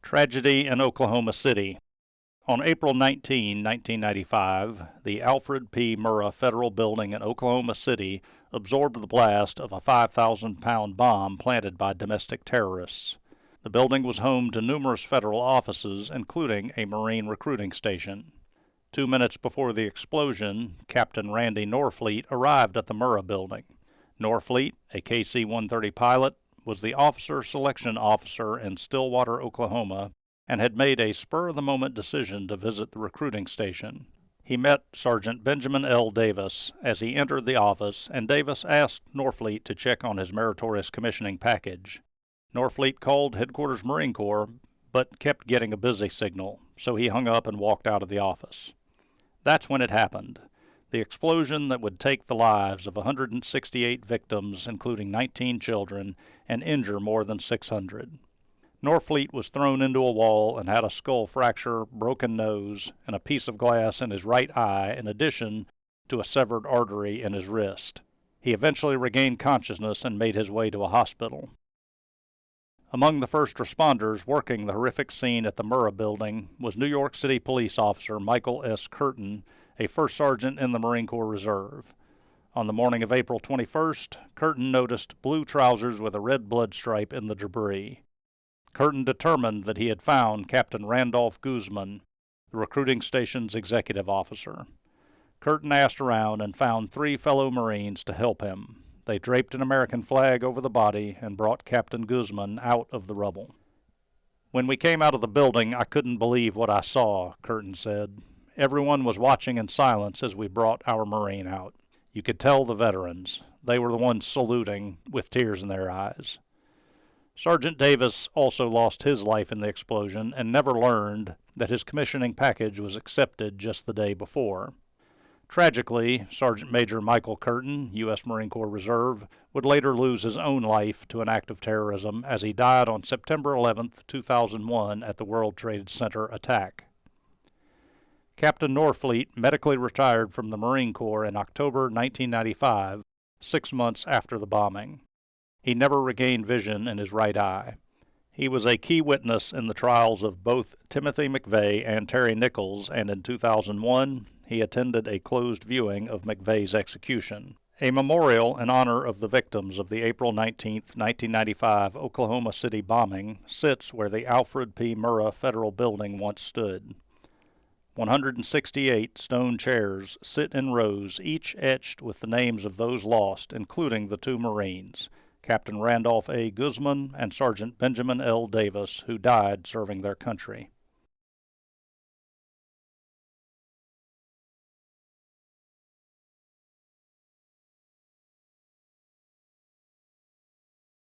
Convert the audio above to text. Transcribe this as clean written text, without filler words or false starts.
Tragedy in Oklahoma City. On April 19, 1995, the Alfred P. Murrah Federal Building in Oklahoma City absorbed the blast of a 5,000-pound bomb planted by domestic terrorists. The building was home to numerous federal offices, including a Marine recruiting station. 2 minutes before the explosion, Captain Randy Norfleet arrived at the Murrah Building. Norfleet, a KC-130 pilot, was the officer selection officer in Stillwater, Oklahoma, and had made a spur-of-the-moment decision to visit the recruiting station. He met Sergeant Benjamin L. Davis as he entered the office, and Davis asked Norfleet to check on his meritorious commissioning package. Norfleet called Headquarters Marine Corps, but kept getting a busy signal, so he hung up and walked out of the office. That's when it happened. The explosion that would take the lives of 168 victims, including 19 children, and injure more than 600. Norfleet was thrown into a wall and had a skull fracture, broken nose, and a piece of glass in his right eye, in addition to a severed artery in his wrist. He eventually regained consciousness and made his way to a hospital. Among the first responders working the horrific scene at the Murrah Building was New York City police officer Michael S. Curtin, a first sergeant in the Marine Corps Reserve. On the morning of April 21st, Curtin noticed blue trousers with a red blood stripe in the debris. Curtin determined that he had found Captain Randolph Guzman, the recruiting station's executive officer. Curtin asked around and found 3 fellow Marines to help him. They draped an American flag over the body and brought Captain Guzman out of the rubble. "When we came out of the building, I couldn't believe what I saw," Curtin said. "Everyone was watching in silence as we brought our Marine out. You could tell the veterans. They were the ones saluting, with tears in their eyes." Sergeant Davis also lost his life in the explosion and never learned that his commissioning package was accepted just the day before. Tragically, Sergeant Major Michael Curtin, U.S. Marine Corps Reserve, would later lose his own life to an act of terrorism as he died on September 11, 2001 at the World Trade Center attack. Captain Norfleet medically retired from the Marine Corps in October 1995, 6 months after the bombing. He never regained vision in his right eye. He was a key witness in the trials of both Timothy McVeigh and Terry Nichols, and in 2001, he attended a closed viewing of McVeigh's execution. A memorial in honor of the victims of the April 19, 1995 Oklahoma City bombing sits where the Alfred P. Murrah Federal Building once stood. 168 stone chairs sit in rows, each etched with the names of those lost, including the 2 Marines, Captain Randolph A. Guzman and Sergeant Benjamin L. Davis, who died serving their country.